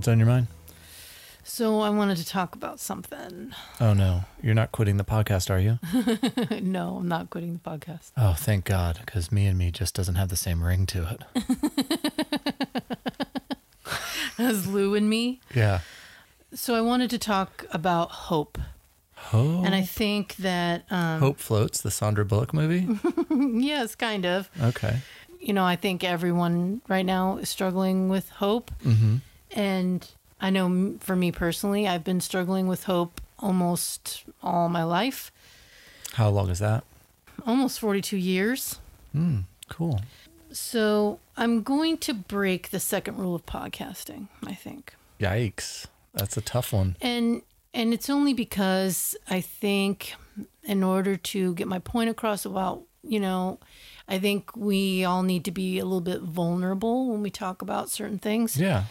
What's on your mind? So I wanted to talk about something. Oh, no. You're not quitting the podcast, are you? No, I'm not quitting the podcast. Oh, thank God, because Me and Me just doesn't have the same ring to it. As Lou and Me. Yeah. So I wanted to talk about hope. Oh. And I think that... Hope Floats, the Sandra Bullock movie? Yes, kind of. Okay. You know, I think everyone right now is struggling with hope. Mm-hmm. And I know for me personally, I've been struggling with hope almost all my life. How long is that? Almost 42 years. Cool. So I'm going to break the second rule of podcasting, I think. Yikes. That's a tough one. And it's only because I think in order to get my point across about, you know, I think we all need to be a little bit vulnerable when we talk about certain things. Yeah.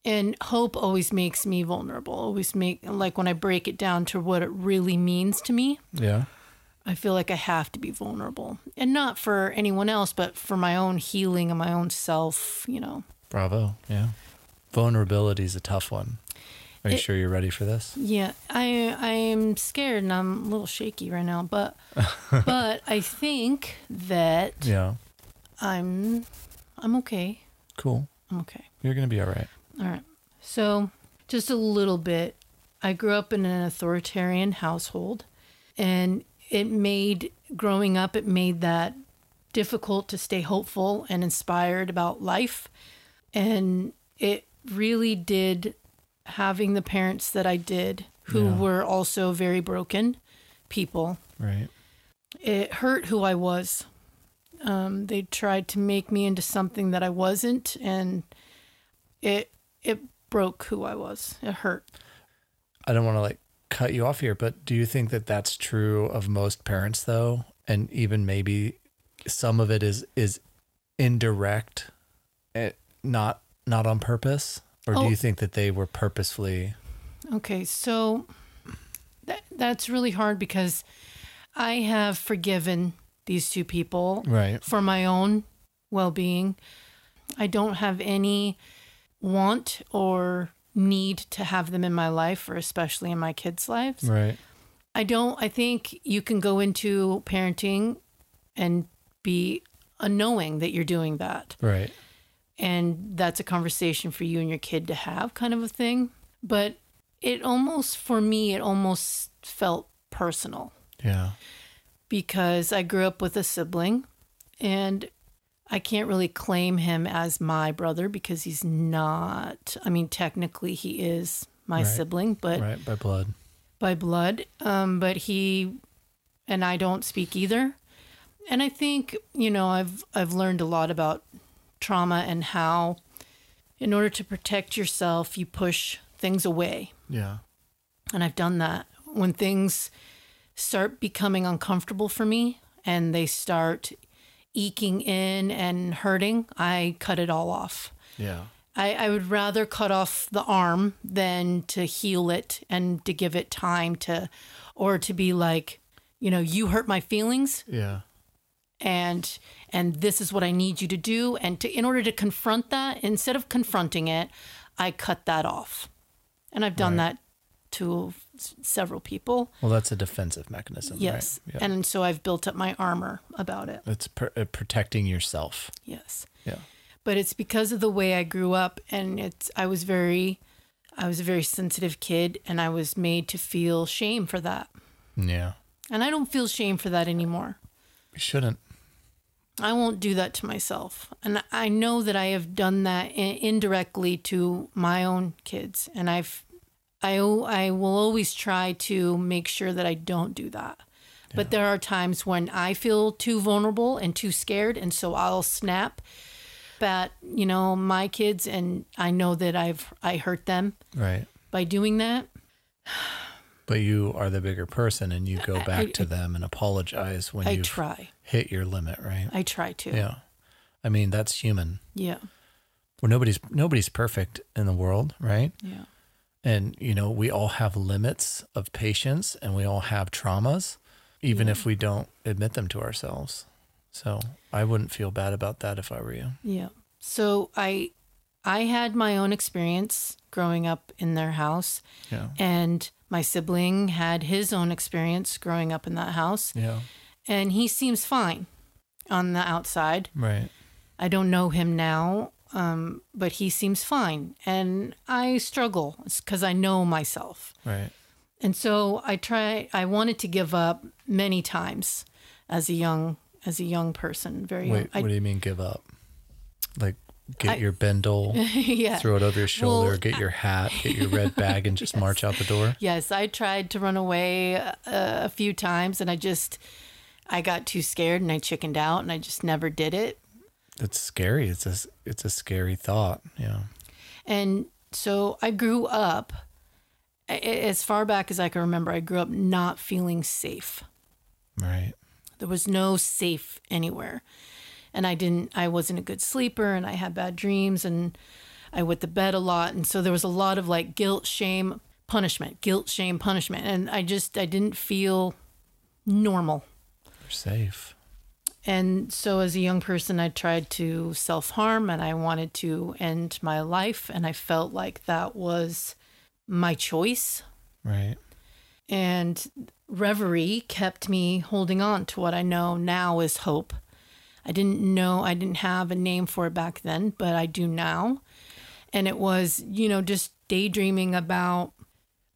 And hope always makes me vulnerable. Like when I break it down to what it really means to me. Yeah. I feel like I have to be vulnerable. And not for anyone else, but for my own healing and my own self, you know. Bravo. Yeah. Vulnerability is a tough one. Are you sure you're ready for this? Yeah, I am scared and I'm a little shaky right now, but I think that I'm okay. Cool. I'm okay. You're going to be all right. All right. So just a little bit. I grew up in an authoritarian household, and growing up, it made that difficult to stay hopeful and inspired about life. And it really did, having the parents that I did, who were also very broken people. Right. It hurt who I was. They tried to make me into something that I wasn't, and it broke who I was. It hurt. I don't want to cut you off here, but do you think that that's true of most parents though? And even maybe some of it is indirect, not on purpose? Or do you think that they were purposefully? Okay, so that's really hard because I have forgiven these two people for my own well-being. I don't have any want or need to have them in my life, or especially in my kids' lives. Right. I think you can go into parenting and be unknowing that you're doing that. Right. And that's a conversation for you and your kid to have, kind of a thing. But for me, it almost felt personal. Yeah. Because I grew up with a sibling, and I can't really claim him as my brother because he's not. I mean, technically he is my sibling, but right, by blood. By blood. But he and I don't speak either. And I think, you know, I've learned a lot about trauma and how in order to protect yourself, you push things away. Yeah. And I've done that. When things start becoming uncomfortable for me and they start eking in and hurting, I cut it all off. Yeah. I would rather cut off the arm than to heal it and to give it time to be like, you know, you hurt my feelings. Yeah. And this is what I need you to do. And in order to confront that, instead of confronting it, I cut that off. And I've done that to several people. Well, that's a defensive mechanism. Yes. Right? Yeah. And so I've built up my armor about it. It's protecting yourself. Yes. Yeah. But it's because of the way I grew up, and I was a very sensitive kid, and I was made to feel shame for that. Yeah. And I don't feel shame for that anymore. You shouldn't. I won't do that to myself. And I know that I have done that indirectly to my own kids. And I will always try to make sure that I don't do that. Yeah. But there are times when I feel too vulnerable and too scared. And so I'll snap at, you know, my kids, and I know that I hurt them by doing that. But you are the bigger person, and you go back to them and apologize when you hit your limit, right? I try to. Yeah. I mean, that's human. Yeah. Well, nobody's perfect in the world, right? Yeah. And, you know, we all have limits of patience, and we all have traumas, even if we don't admit them to ourselves. So I wouldn't feel bad about that if I were you. Yeah. So I I had my own experience growing up in their house. Yeah. And my sibling had his own experience growing up in that house. Yeah. And he seems fine on the outside. Right. I don't know him now, but he seems fine. And I struggle because I know myself. Right. And so I wanted to give up many times as a young person. Very Wait, young. what do you mean give up? Like get your bindle, Yeah. throw it over your shoulder, Well, get your hat, get your red bag, and just march out the door? Yes, I tried to run away a few times, and I got too scared, and I chickened out, and I just never did it. It's scary. It's a scary thought. Yeah. And so I grew up, as far back as I can remember, I grew up not feeling safe. Right. There was no safe anywhere. And I wasn't a good sleeper, and I had bad dreams, and I wet the bed a lot. And so there was a lot of like guilt, shame, punishment. And I didn't feel normal. You're safe. And so as a young person, I tried to self-harm, and I wanted to end my life. And I felt like that was my choice. Right. And reverie kept me holding on to what I know now is hope. I didn't have a name for it back then, but I do now. And it was, just daydreaming about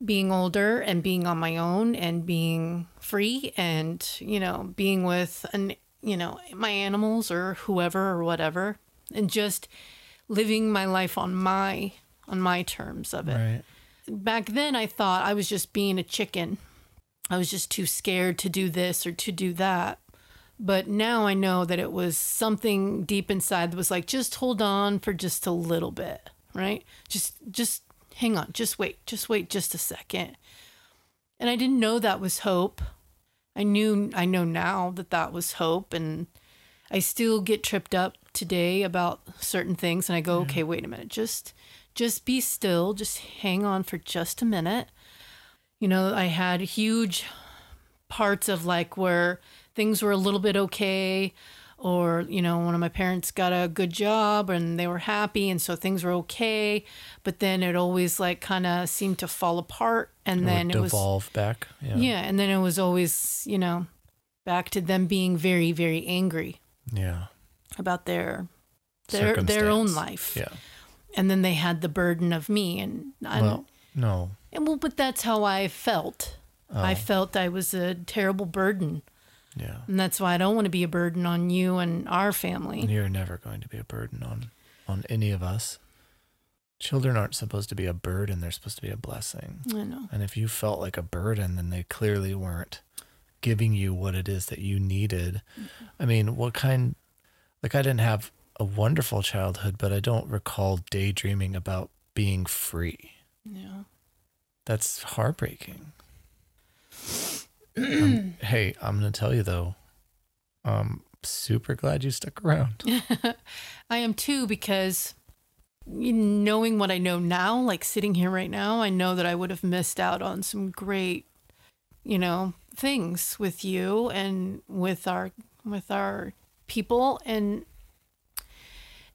being older and being on my own and being free and, being with, my animals or whoever or whatever, and just living my life on my terms of it. Right. Back then, I thought I was just being a chicken. I was just too scared to do this or to do that. But now I know that it was something deep inside that was like, just hold on for just a little bit, right? Just hang on, just wait just a second. And I didn't know that was hope. I know now that was hope, and I still get tripped up today about certain things, and I go, okay, wait a minute, just be still, just hang on for just a minute. I had huge parts of like where things were a little bit okay, or, one of my parents got a good job and they were happy, and so things were okay, but then it always like kind of seemed to fall apart, and then it was devolve back. Yeah, and then it was always, back to them being very, very angry. Yeah. About their own life. Yeah. And then they had the burden of me, and but that's how I felt. Oh. I felt I was a terrible burden. Yeah. And that's why I don't want to be a burden on you and our family. You're never going to be a burden on any of us. Children aren't supposed to be a burden. They're supposed to be a blessing. I know. And if you felt like a burden, then they clearly weren't giving you what it is that you needed. Mm-hmm. I mean, I didn't have a wonderful childhood, but I don't recall daydreaming about being free. Yeah. That's heartbreaking. Hey, I'm going to tell you though, I'm super glad you stuck around. I am too, because knowing what I know now, like sitting here right now, I know that I would have missed out on some great, things with you and with our people. And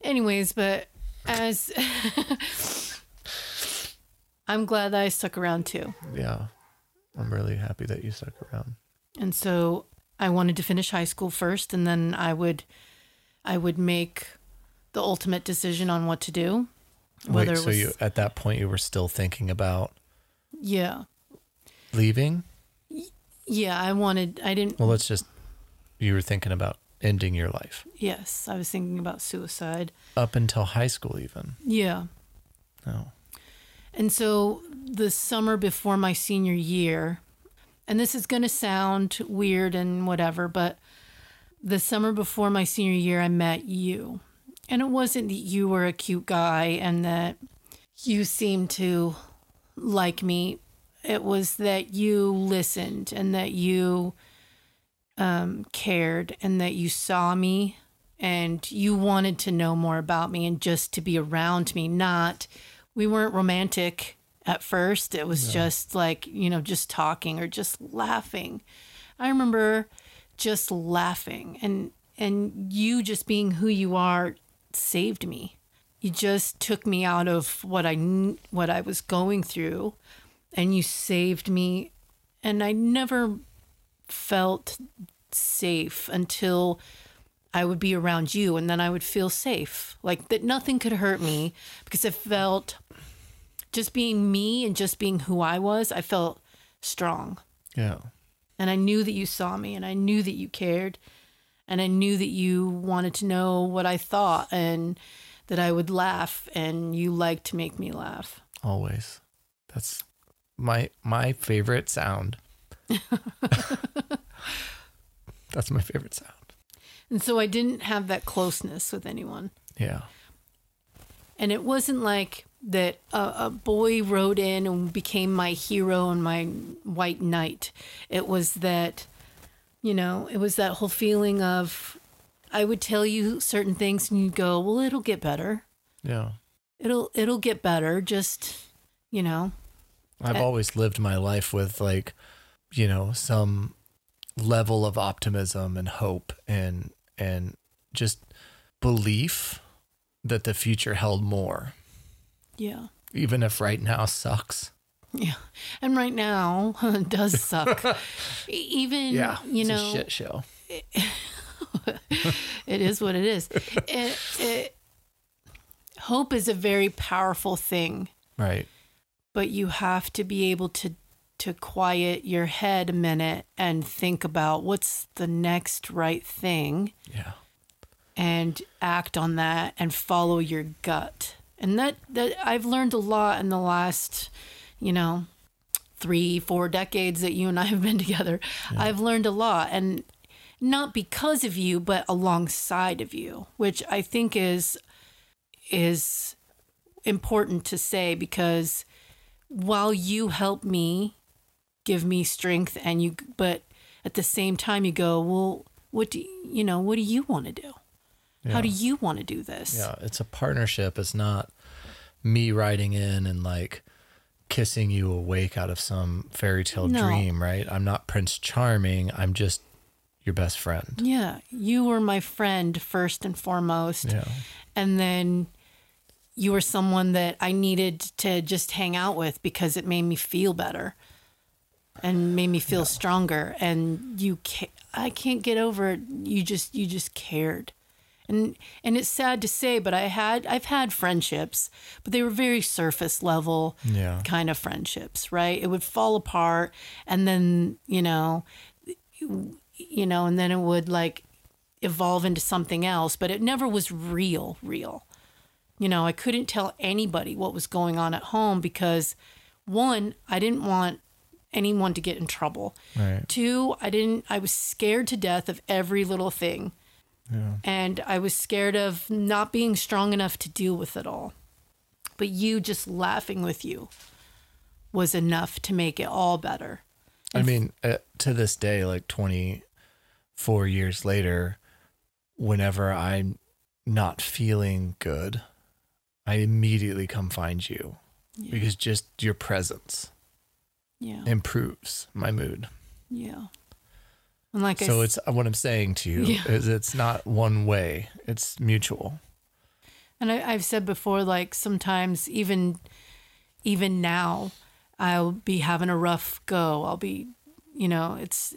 anyways, but as I'm glad that I stuck around too. Yeah. I'm really happy that you stuck around. And so I wanted to finish high school first, and then I would make the ultimate decision on what to do. Wait, so you at that point you were still thinking about leaving? Yeah, I didn't. Well, you were thinking about ending your life. Yes, I was thinking about suicide. Up until high school even? Yeah. Oh. And so the summer before my senior year, and this is going to sound weird and whatever, but the summer before my senior year, I met you. And it wasn't that you were a cute guy and that you seemed to like me. It was that you listened and that you cared and that you saw me and you wanted to know more about me and just to be around me. We weren't romantic at first. It was just like, just talking or just laughing. I remember just laughing and you just being who you are saved me. you just took me out of what I was going through, and you saved me. And I never felt safe until I would be around you, and then I would feel safe, like that nothing could hurt me, because I felt, just being me and just being who I was, I felt strong. Yeah. And I knew that you saw me, and I knew that you cared, and I knew that you wanted to know what I thought, and that I would laugh, and you liked to make me laugh. Always. That's my favorite sound. That's my favorite sound. And so I didn't have that closeness with anyone. Yeah. And it wasn't like that a boy rode in and became my hero and my white knight. It was that, it was that whole feeling of, I would tell you certain things and you'd go, well, it'll get better. Yeah. It'll get better. Just, I've always lived my life with some level of optimism and hope and just belief that the future held more. Yeah. Even if right now sucks. Yeah. And right now does suck. Even, it's a shit show. It is what it is. Hope is a very powerful thing. Right. But you have to be able to quiet your head a minute and think about what's the next right thing. Yeah. And act on that and follow your gut. And that I've learned a lot in the last, 3-4 decades that you and I have been together. Yeah. I've learned a lot, and not because of you, but alongside of you, which I think is important to say, because while you help me, give me strength, but at the same time you go, well, what do you want to do? Yeah. How do you want to do this? Yeah, it's a partnership. It's not me riding in and kissing you awake out of some fairy tale dream, right? I'm not Prince Charming. I'm just your best friend. Yeah, you were my friend first and foremost. Yeah. And then you were someone that I needed to just hang out with because it made me feel better and made me feel stronger. And I can't get over it. You just cared. And it's sad to say, but I've had friendships, but they were very surface level kind of friendships, right? It would fall apart, and then and then it would evolve into something else, but it never was real. I couldn't tell anybody what was going on at home because, one, I didn't want anyone to get in trouble. Right. Two, I was scared to death of every little thing. Yeah. And I was scared of not being strong enough to deal with it all. But you just laughing with you was enough to make it all better. I mean, to this day, 24 years later, whenever I'm not feeling good, I immediately come find you because just your presence improves my mood. Yeah. And it's what I'm saying to you is it's not one way, it's mutual. And I've said before, sometimes even now, I'll be having a rough go. I'll be, it's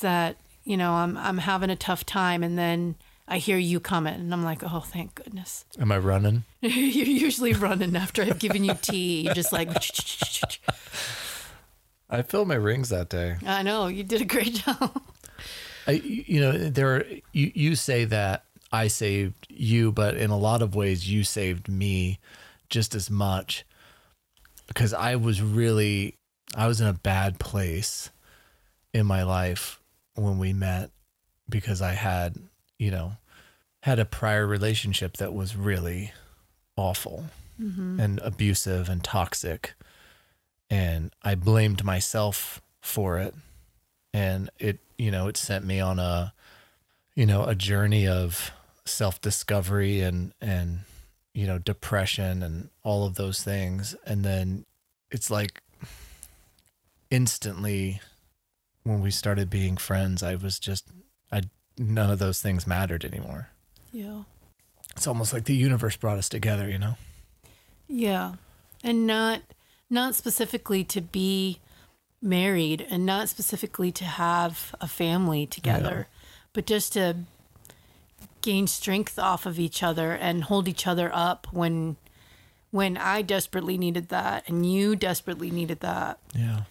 that, I'm having a tough time, and then I hear you coming, and I'm like, oh, thank goodness. Am I running? You're usually running after I've given you tea. You're just like. I filled my rings that day. I know, you did a great job. You say that I saved you, but in a lot of ways you saved me just as much, because I was in a bad place in my life when we met, because I had a prior relationship that was really awful and abusive and toxic. And I blamed myself for it. And it sent me on a journey of self-discovery and depression and all of those things. And then it's instantly when we started being friends, none of those things mattered anymore. Yeah. It's almost like the universe brought us together, you know? Yeah. And not specifically to be married and not specifically to have a family together, but just to gain strength off of each other and hold each other up when I desperately needed that and you desperately needed that. Yeah.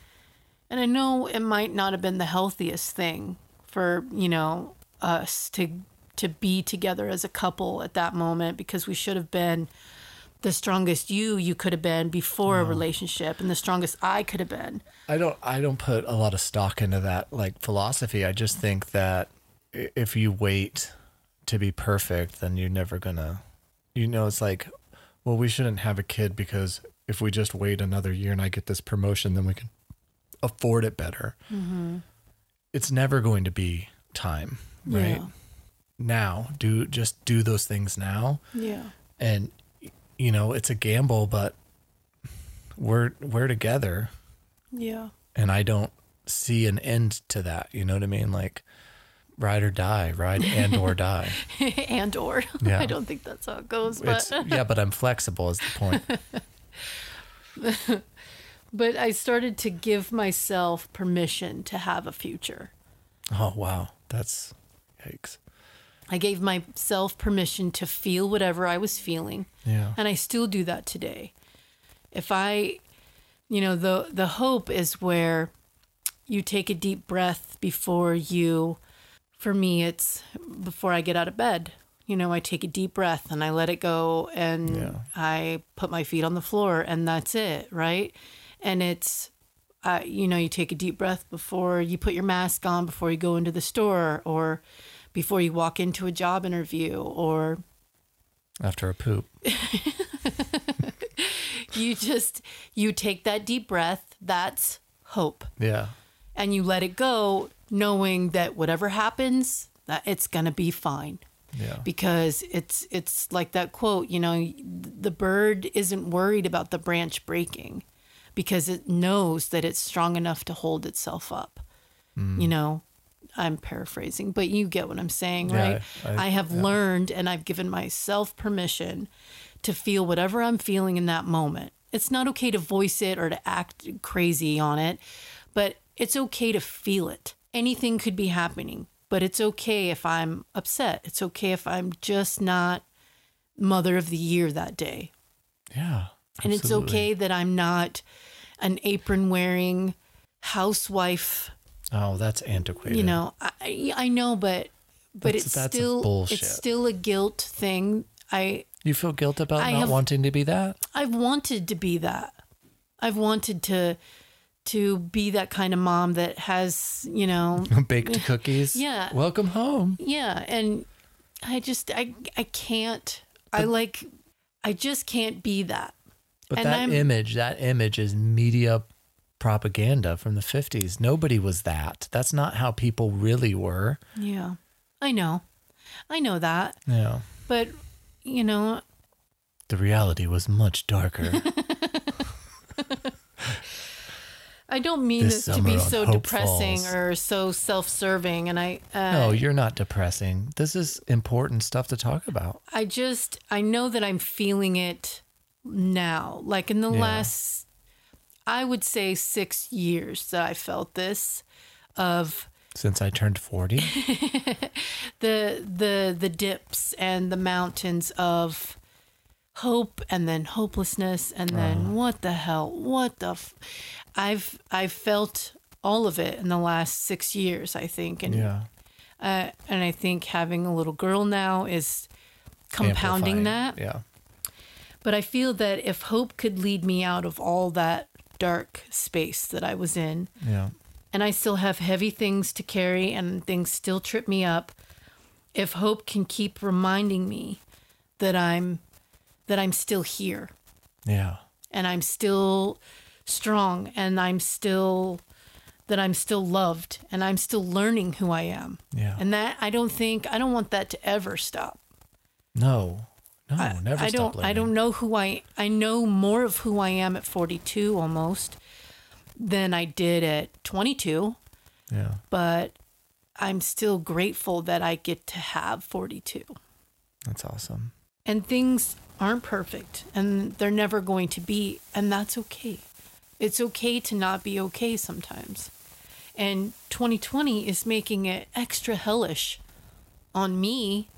And I know it might not have been the healthiest thing for, us to be together as a couple at that moment, because we should have been the strongest you could have been before a relationship, and the strongest I could have been. I don't put a lot of stock into that like philosophy. I just think that if you wait to be perfect, then you're never gonna, it's like, well, we shouldn't have a kid because if we just wait another year and I get this promotion, then we can afford it better. Mm-hmm. It's never going to be time, right? Yeah. Now, do those things now. Yeah. And it's a gamble, but we're together. Yeah. And I don't see an end to that. You know what I mean? Like ride or die, ride and or die. And or. Yeah. I don't think that's how it goes. But but I'm flexible is the point. But I started to give myself permission to have a future. Oh, wow. That's yikes. I gave myself permission to feel whatever I was feeling. Yeah. And I still do that today. If I, the hope is where you take a deep breath before for me, it's before I get out of bed. I take a deep breath and I let it go and I put my feet on the floor and that's it, right? And it's, you take a deep breath before you put your mask on, before you go into the store, or before you walk into a job interview, or after a poop. You take that deep breath. That's hope. Yeah. And you let it go, knowing that whatever happens, that it's going to be fine. Yeah. Because it's like that quote, the bird isn't worried about the branch breaking because it knows that it's strong enough to hold itself up. I'm paraphrasing, but you get what I'm saying, right? I have learned, and I've given myself permission to feel whatever I'm feeling in that moment. It's not okay to voice it or to act crazy on it, but it's okay to feel it. Anything could be happening, but it's okay if I'm upset. It's okay if I'm just not mother of the year that day. Yeah. And it's okay that I'm not an apron wearing housewife. Oh, that's antiquated. I know, but that's still bullshit. It's still a guilt thing. You feel guilt about not wanting to be that? I've wanted to be that. I've wanted to be that kind of mom that has, baked cookies. Yeah. Welcome home. Yeah, and I can't. I just can't be that. But and that image is media propaganda from the 50s. Nobody was that. That's not how people really were. Yeah. I know that. Yeah. But, the reality was much darker. I don't mean this to be so depressing or so self-serving. And no, you're not depressing. This is important stuff to talk about. I know that I'm feeling it now. Like in the last, I would say 6 years that I felt this since I turned 40. the dips and the mountains of hope and then hopelessness and then what the hell, I've felt all of it in the last 6 years, I think. And and I think having a little girl now is compounding that. Yeah. But I feel that if hope could lead me out of all that dark space that I was in, and I still have heavy things to carry and things still trip me up, if hope can keep reminding me that I'm still here. Yeah. And I'm still strong and I'm still loved and I'm still learning who I am. Yeah. And that I don't want that to ever stop. No, never stop learning. I don't know I know more of who I am at 42 almost than I did at 22. Yeah. But I'm still grateful that I get to have 42. That's awesome. And things aren't perfect, and they're never going to be, and that's okay. It's okay to not be okay sometimes. And 2020 is making it extra hellish on me.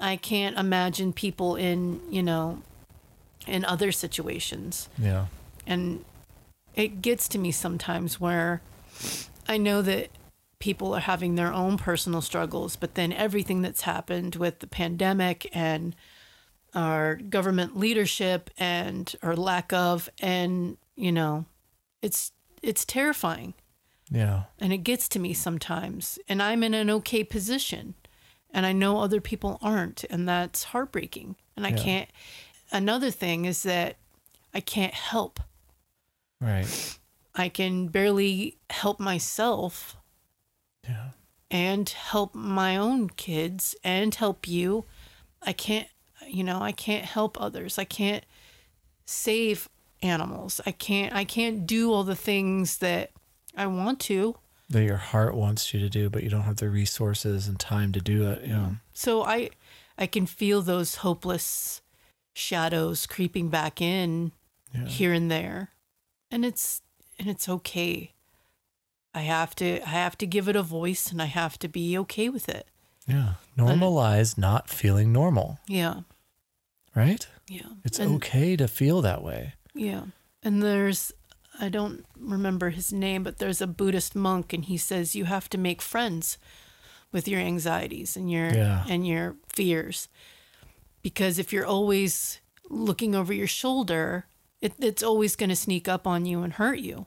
I can't imagine people in, in other situations. Yeah. And it gets to me sometimes where I know that people are having their own personal struggles, but then everything that's happened with the pandemic and our government leadership and our lack of, and it's terrifying. Yeah. And it gets to me sometimes, and I'm in an okay position, and I know other people aren't, and that's heartbreaking. And I can't. Another thing is that I can't help. Right. I can barely help myself. Yeah. And help my own kids and help you. I can't help others. I can't save animals. I can't do all the things that I want to. That your heart wants you to do, but you don't have the resources and time to do it. Yeah. So I can feel those hopeless shadows creeping back in here and there. And it's okay. I have to give it a voice, and I have to be okay with it. Yeah. Normalize not feeling normal. Yeah. Right? Yeah. It's okay to feel that way. Yeah. And I don't remember his name, but there's a Buddhist monk, and he says you have to make friends with your anxieties and your fears. Because if you're always looking over your shoulder, it's always going to sneak up on you and hurt you.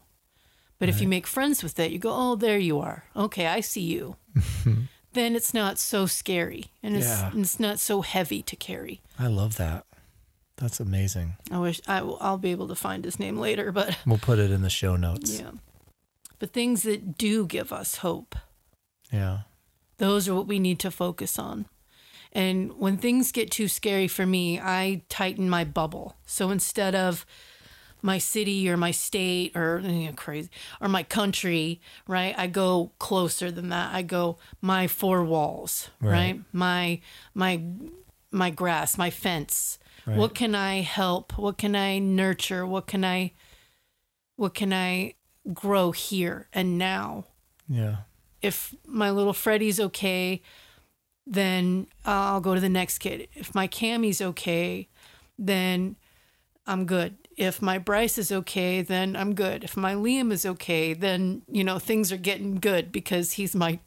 But if you make friends with it, you go, oh, there you are. Okay, I see you. Then it's not so scary, and it's not so heavy to carry. I love that. That's amazing. I wish I'll be able to find his name later, but we'll put it in the show notes. Yeah. But things that do give us hope. Yeah. Those are what we need to focus on. And when things get too scary for me, I tighten my bubble. So instead of my city or my state or crazy or my country, right? I go closer than that. I go my four walls, right? My grass, my fence. Right. What can I help? What can I nurture? What can I grow here and now? Yeah. If my little Freddie's okay, then I'll go to the next kid. If my Cammie's okay, then I'm good. If my Bryce is okay, then I'm good. If my Liam is okay, then things are getting good because he's my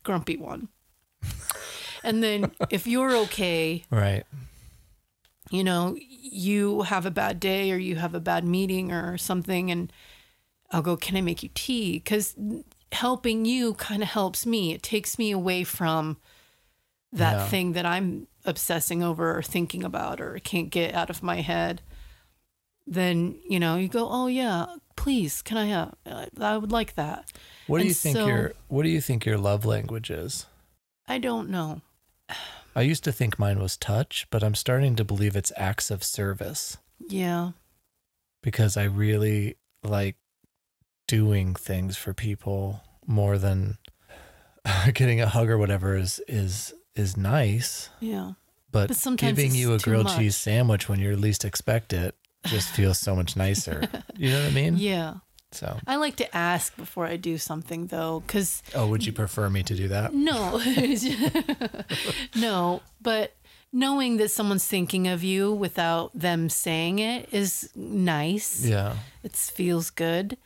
grumpy one. And then if you're okay, right? You have a bad day or you have a bad meeting or something, and I'll go, can I make you tea? Because helping you kind of helps me. It takes me away from that thing that I'm obsessing over or thinking about or can't get out of my head. Then, you go, oh yeah, please, can I have, I would like that. What do you think your love language is? I don't know. I used to think mine was touch, but I'm starting to believe it's acts of service. Yeah. Because I really like doing things for people more than getting a hug or whatever is nice. Yeah. But giving you a grilled cheese sandwich when you least expect it just feels so much nicer. You know what I mean? Yeah. So I like to ask before I do something though, because would you prefer me to do that? No. No, but knowing that someone's thinking of you without them saying it is nice. Yeah. It feels good.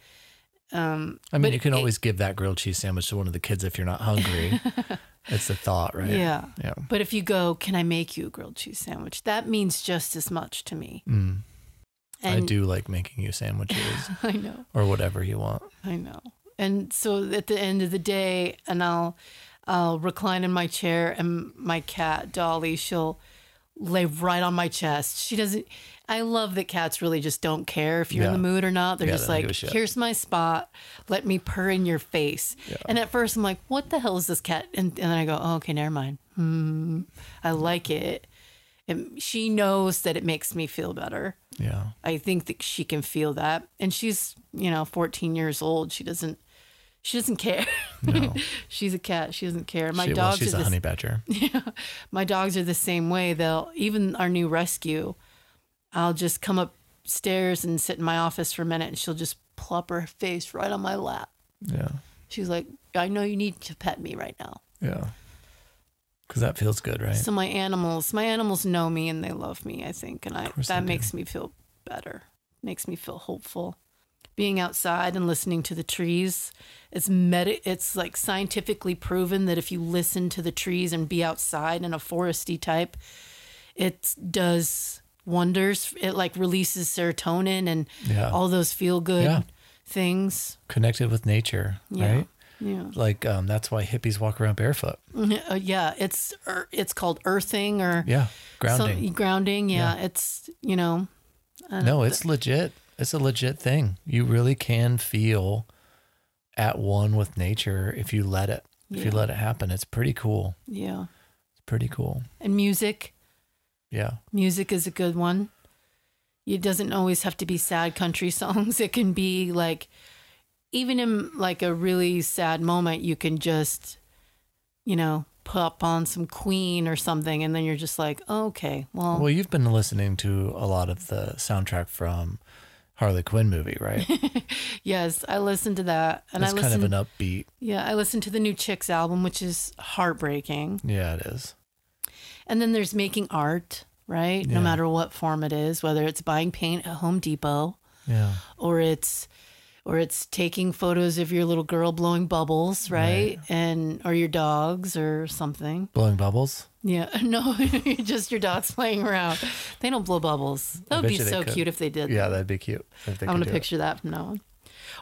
You can always give that grilled cheese sandwich to one of the kids if you're not hungry. It's the thought, right? Yeah. Yeah. But if you go, can I make you a grilled cheese sandwich? That means just as much to me. Mm. I do like making you sandwiches. I know. Or whatever you want. I know. And so at the end of the day, and I'll recline in my chair, and my cat, Dolly, she'll lay right on my chest. She doesn't. I love that cats really just don't care if you're in the mood or not. They're just like, here's my spot. Let me purr in your face. Yeah. And at first I'm like, what the hell is this cat? And then I go, oh, okay, never mind. I like it. And she knows that it makes me feel better. Yeah. I think that she can feel that. And she's, 14 years old. She doesn't She doesn't care. No. She's a cat. She doesn't care. My Well, dogs she's are a honey badger. Yeah, my dogs are the same way. Even our new rescue, I'll just come upstairs and sit in my office for a minute, and she'll just plop her face right on my lap. Yeah. She's like, I know you need to pet me right now. Yeah. Because that feels good, right? So my animals know me and they love me, I think. And that makes me feel better. Makes me feel hopeful. Being outside and listening to the trees, it's like scientifically proven that if you listen to the trees and be outside in a foresty type, it does wonders. It like releases serotonin and all those feel good things. Connected with nature, right? Yeah. Like that's why hippies walk around barefoot. Yeah, it's called earthing or grounding. Grounding, yeah. It's No, it's legit. It's a legit thing. You really can feel at one with nature if you let it. If you let it happen, it's pretty cool. Yeah. It's pretty cool. And music. Yeah. Music is a good one. It doesn't always have to be sad country songs. It can be like, even in like a really sad moment, you can just, put on some Queen or something. And then you're just like, oh, okay, well. Well, you've been listening to a lot of the soundtrack from Harley Quinn movie, right? Yes, I listened to that. And it's kind of an upbeat. Yeah, I listened to the new Chicks album, which is heartbreaking. Yeah, it is. And then there's making art, right? Yeah. No matter what form it is, whether it's buying paint at Home Depot, or it's taking photos of your little girl blowing bubbles, right? Or your dogs or something. Blowing bubbles? Yeah, no, just your dogs playing around. They don't blow bubbles. That would be so cute if they did. Yeah, that'd be cute. I'm going to picture that from now on.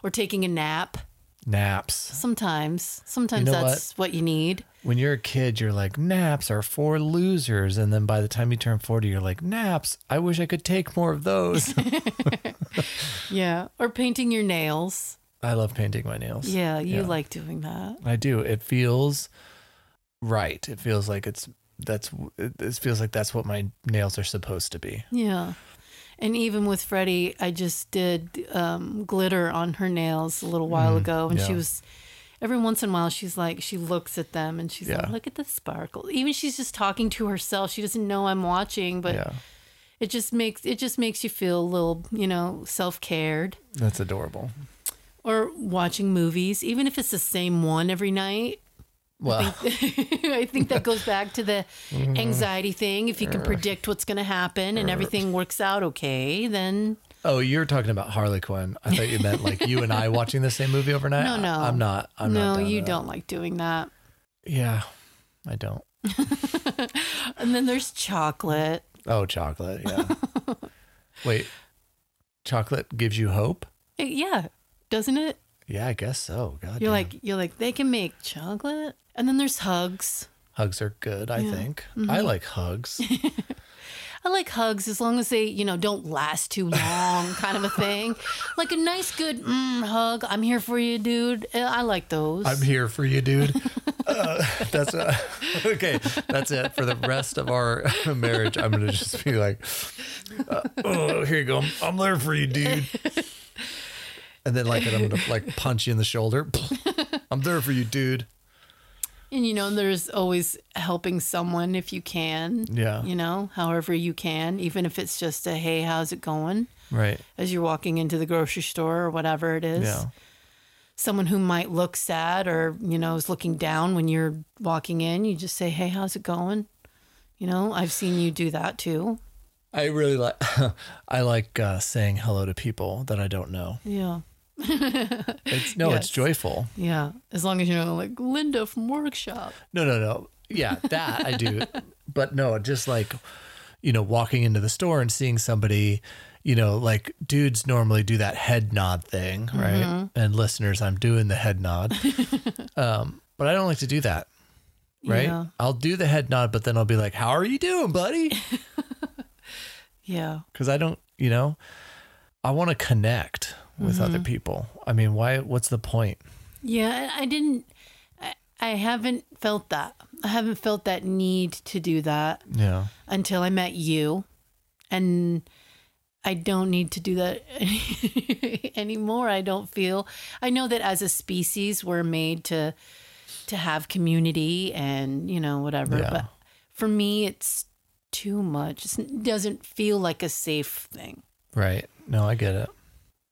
Or taking a nap. Naps. Sometimes that's what you need. When you're a kid, you're like, naps are for losers. And then by the time you turn 40, you're like, naps, I wish I could take more of those. Yeah. Or painting your nails. I love painting my nails. Yeah, you like doing that. I do. It feels right. It feels like it feels like that's what my nails are supposed to be. Yeah. And even with Freddie, I just did glitter on her nails a little while ago. And she was, every once in a while, she's like, she looks at them and she's like, look at the sparkle. Even she's just talking to herself. She doesn't know I'm watching, but it just makes you feel a little, self-cared. That's adorable. Or watching movies, even if it's the same one every night. Well, I think that goes back to the anxiety thing. If you can predict what's going to happen and everything works out okay, then... Oh, you're talking about Harley Quinn. I thought you meant like you and I watching the same movie overnight. No. I'm not. No, you don't like doing that. Yeah, I don't. And then there's chocolate. Oh, chocolate. Yeah. Wait, chocolate gives you hope? Yeah, doesn't it? Yeah, I guess so. God, you're like they can make chocolate. And then there's hugs. Hugs are good, I think. I like hugs. I like hugs as long as they, don't last too long, kind of a thing. Like a nice, good hug. I'm here for you, dude. I like those. I'm here for you, dude. That's okay. That's it for the rest of our marriage. I'm gonna just be like, oh, here you go. I'm there for you, dude. And then I'm gonna punch you in the shoulder. I'm there for you, dude. And there's always helping someone if you can. Yeah. However you can, even if it's just a, hey, how's it going? Right. As you're walking into the grocery store or whatever it is. Yeah. Someone who might look sad or, is looking down when you're walking in, you just say, hey, how's it going? I've seen you do that too. I really like saying hello to people that I don't know. Yeah. It's joyful. Yeah. As long as like Linda from workshop. No. Yeah, that I do. But no, just walking into the store and seeing somebody, dudes normally do that head nod thing, right? And listeners, I'm doing the head nod. But I don't like to do that. Right? Yeah. I'll do the head nod, but then I'll be like, how are you doing, buddy? Yeah. Because I don't, I want to connect with other people. I mean, why? What's the point? Yeah, I haven't felt that. I haven't felt that need to do that. Yeah. Until I met you. And I don't need to do that anymore. I don't feel. I know that as a species, we're made to have community and whatever. Yeah. But for me, it's too much. It doesn't feel like a safe thing. Right. No, I get it.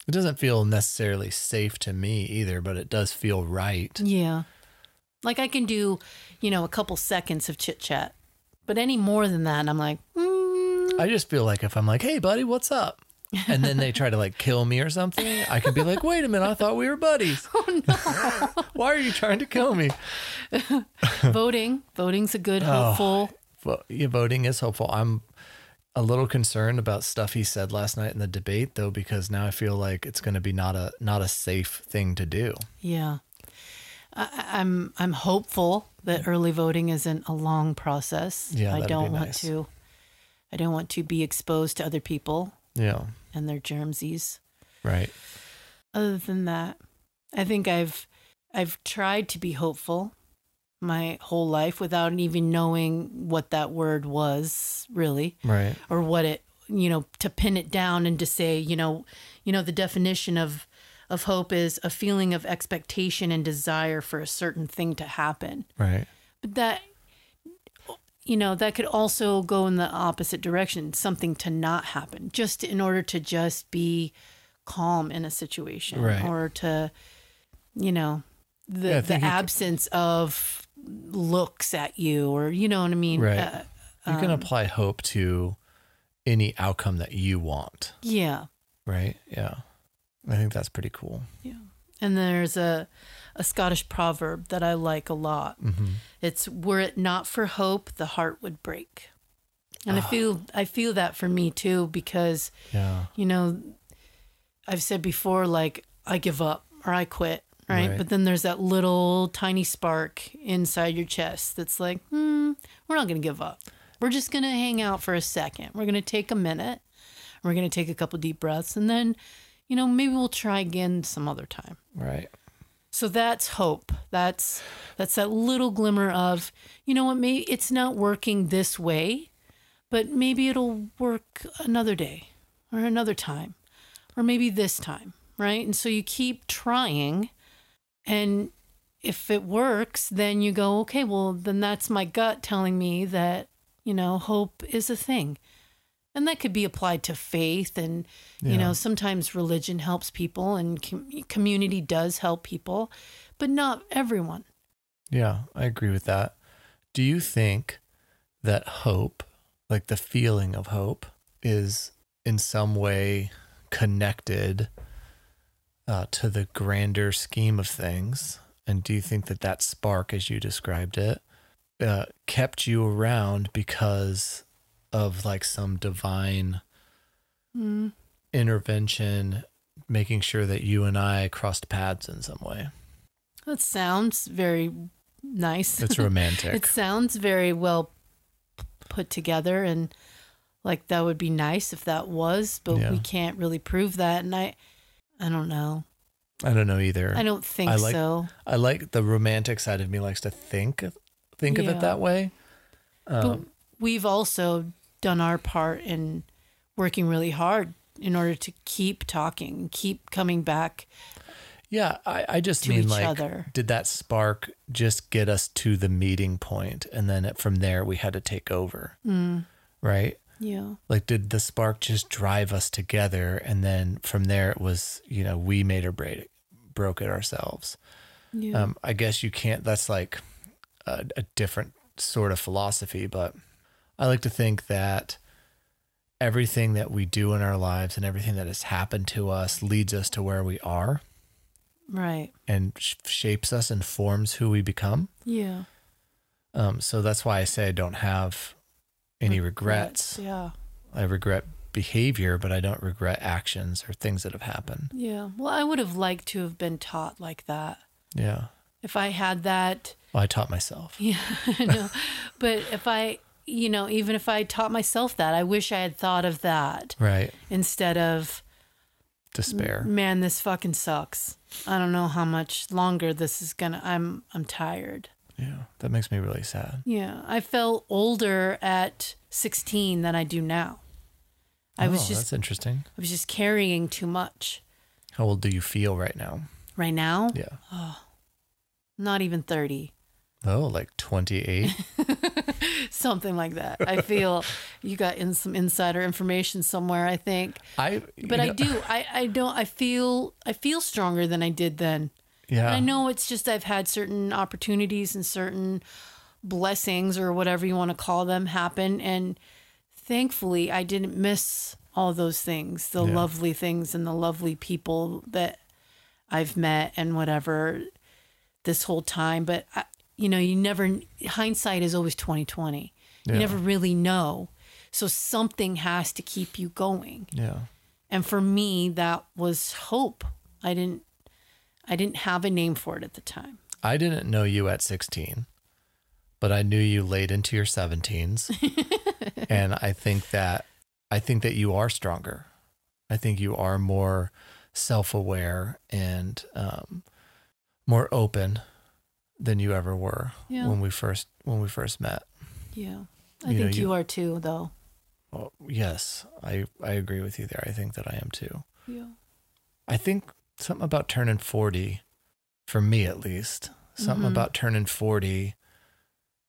It doesn't feel necessarily safe to me either, but it does feel right. Yeah. Like I can do, a couple seconds of chit chat, but any more than that, I'm like, I just feel like if I'm like, hey, buddy, what's up? And then they try to like kill me or something, I could be like, wait a minute, I thought we were buddies. Oh, no. Why are you trying to kill me? Voting's a good, hopeful. Well, yeah, voting is hopeful. I'm a little concerned about stuff he said last night in the debate, though, because now I feel like it's going to be not a safe thing to do. Yeah. I'm hopeful that early voting isn't a long process. Yeah, I that'd don't be want nice. to. I don't want to be exposed to other people Yeah. and their germsies. Right. Other than that, I think I've tried to be hopeful my whole life without even knowing what that word was really, Right. or what it, to pin it down and to say, the definition of hope is a feeling of expectation and desire for a certain thing to happen. Right. But that, that could also go in the opposite direction, something to not happen, just in order to just be calm in a situation, Right. or to, the absence of looks at you, or, you know what I mean? Right. You can apply hope to any outcome that you want. Yeah. Right. Yeah. I think that's pretty cool. Yeah. And there's a Scottish proverb that I like a lot. Mm-hmm. It's, were it not for hope, the heart would break. And I feel that for me too, because, Yeah. I've said before, like, I give up or I quit, right? Right. But then there's that little tiny spark inside your chest that's like, we're not going to give up. We're just going to hang out for a second. We're going to take a minute. We're going to take a couple deep breaths, and then, maybe we'll try again some other time. Right. So that's hope. That's that little glimmer of, what, maybe it's not working this way, but maybe it'll work another day or another time, or maybe this time, right? And so you keep trying, and if it works, then you go, okay, well, then that's my gut telling me that, hope is a thing. And that could be applied to faith, and, sometimes religion helps people, and community does help people, but not everyone. Yeah, I agree with that. Do you think that hope, like the feeling of hope, is in some way connected to the grander scheme of things? And do you think that spark, as you described it, kept you around because of like some divine intervention, making sure that you and I crossed paths in some way? That sounds very nice. It's romantic. It sounds very well put together, and like that would be nice if that was, but we can't really prove that. And I don't know. I don't know either. I don't think so. I like the romantic side of me likes to think of it that way. But we've also done our part in working really hard in order to keep talking, keep coming back. Yeah, I just to mean each like, other. Did that spark just get us to the meeting point, and then from there we had to take over, right? Yeah. Like, did the spark just drive us together, and then from there it was, we made or broke it ourselves? Yeah. I guess you can't. That's like a different sort of philosophy, but I like to think that everything that we do in our lives and everything that has happened to us leads us to where we are. Right. And shapes us and forms who we become. Yeah. So that's why I say I don't have any regrets. Yeah. I regret behavior, but I don't regret actions or things that have happened. Yeah. Well, I would have liked to have been taught like that. Yeah. If I had that. Well, I taught myself. Yeah, I know. But if I, even if I taught myself that, I wish I had thought of that. Right. Instead of despair. Man, this fucking sucks. I don't know how much longer this is gonna. I'm tired. Yeah, that makes me really sad. Yeah, I felt older at 16 than I do now. That's interesting. I was just carrying too much. How old do you feel right now? Right now? Yeah. Oh, not even 30. Oh, like 28? Something like that. I feel you got in some insider information somewhere, I think. I feel stronger than I did then. Yeah. And I know it's just I've had certain opportunities and certain blessings or whatever you want to call them happen. And thankfully, I didn't miss all those things, the lovely things and the lovely people that I've met and whatever this whole time. But, hindsight is always 20/20. You never really know. So something has to keep you going. Yeah. And for me, that was hope. I didn't have a name for it at the time. I didn't know you at 16, but I knew you late into your 17s. And I think that you are stronger. I think you are more self-aware and more open than you ever were when we first met. Yeah. I think you are too, though. Well, yes, I agree with you there. I think that I am too. Yeah. I think something about turning 40, for me at least, something about turning 40,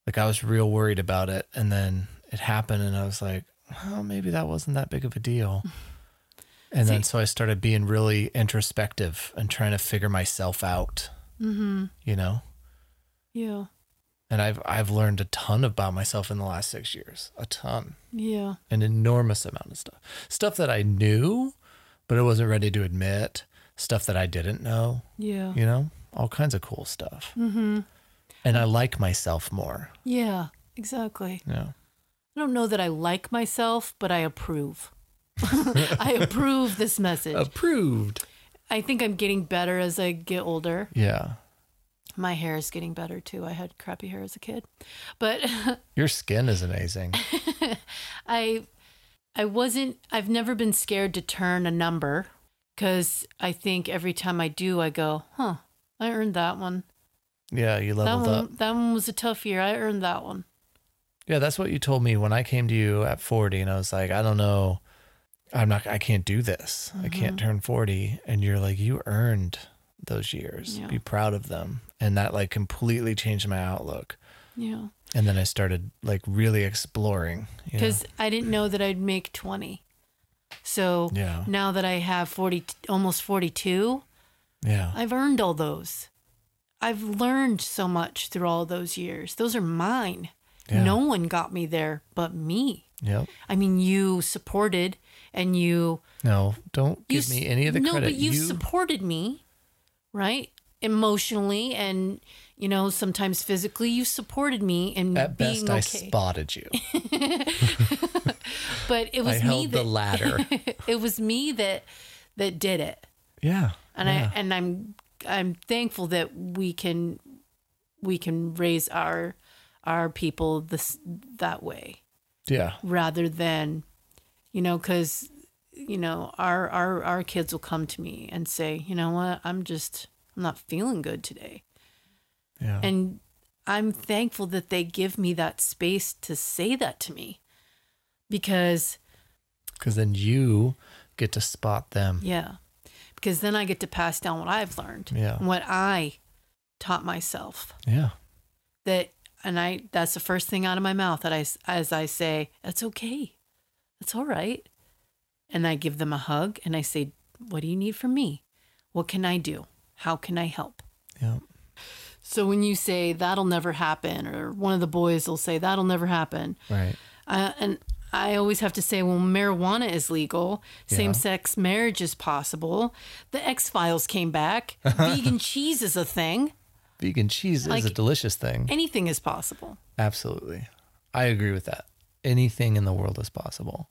like I was real worried about it. And then it happened and I was like, well, maybe that wasn't that big of a deal. And then so I started being really introspective and trying to figure myself out, you know? Yeah. And I've learned a ton about myself in the last 6 years, a ton. Yeah. An enormous amount of stuff. Stuff that I knew, but I wasn't ready to admit. Stuff that I didn't know. Yeah. You know, all kinds of cool stuff. And I like myself more. Yeah, exactly. Yeah. I don't know that I like myself, but I approve. I approve this message. Approved. I think I'm getting better as I get older. Yeah. My hair is getting better too. I had crappy hair as a kid. But your skin is amazing. I've never been scared to turn a number because I think every time I do, I go, I earned that one. Yeah, you leveled up. That one was a tough year. I earned that one. Yeah, that's what you told me when I came to you at 40 and I was like, I don't know. I can't do this. I can't turn 40. And you're like, you earned those years. Yeah. Be proud of them. And that like completely changed my outlook. Yeah. And then I started like really exploring. Because I didn't know that I'd make 20. So now that I have 40, almost 42, I've earned all those. I've learned so much through all those years. Those are mine. Yeah. No one got me there but me. Yep. I mean, you supported and you... No, don't give me any of the credit. No, but you supported me, right? Emotionally and, sometimes physically. You supported me and at being best, okay. I spotted you. But it was I held the ladder. It was me that did it. Yeah. And I'm thankful that we can raise our people that way. Yeah. Rather than, because our kids will come to me and say, you know what, I'm not feeling good today. Yeah. And I'm thankful that they give me that space to say that to me. Because then you get to spot them. Yeah. Because then I get to pass down what I've learned. Yeah. And what I taught myself. Yeah. That's the first thing out of my mouth as I say, that's okay. That's all right. And I give them a hug and I say, what do you need from me? What can I do? How can I help? Yeah. So when you say that'll never happen, or one of the boys will say that'll never happen. Right. And I always have to say, well, marijuana is legal. Same-sex marriage is possible. The X-Files came back. Vegan cheese is a thing. Vegan cheese is a delicious thing. Anything is possible. Absolutely. I agree with that. Anything in the world is possible.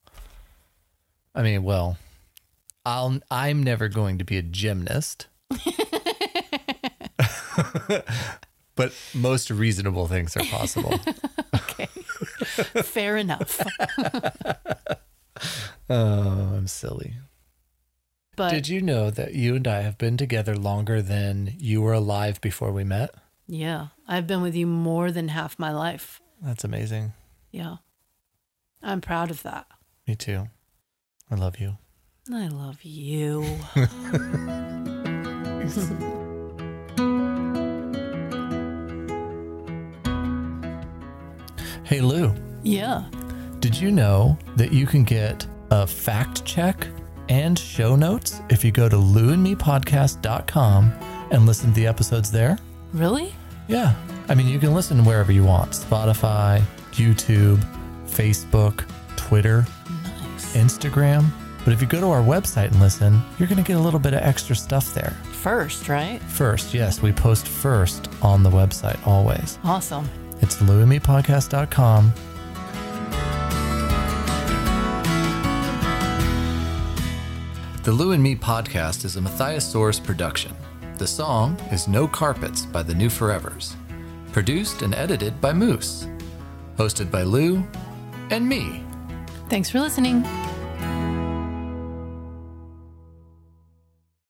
I mean, well, I'm never going to be a gymnast. But most reasonable things are possible. Okay. Fair enough. Oh, I'm silly. But did you know that you and I have been together longer than you were alive before we met? Yeah. I've been with you more than half my life. That's amazing. Yeah. I'm proud of that. Me too. I love you. I love you. Hey, Lou. Yeah. Did you know that you can get a fact check and show notes if you go to louandmepodcast.com and listen to the episodes there? Really? Yeah. I mean, you can listen wherever you want. Spotify, YouTube, Facebook, Twitter, Nice. Instagram. But if you go to our website and listen, you're going to get a little bit of extra stuff there. First, right? First, yes, we post first on the website always. Awesome. It's louandmepodcast.com. The Lou and Me podcast is a Matthias Source production. The song is No Carpets by the New Forevers. Produced and edited by Moose. Hosted by Lou and me. Thanks for listening.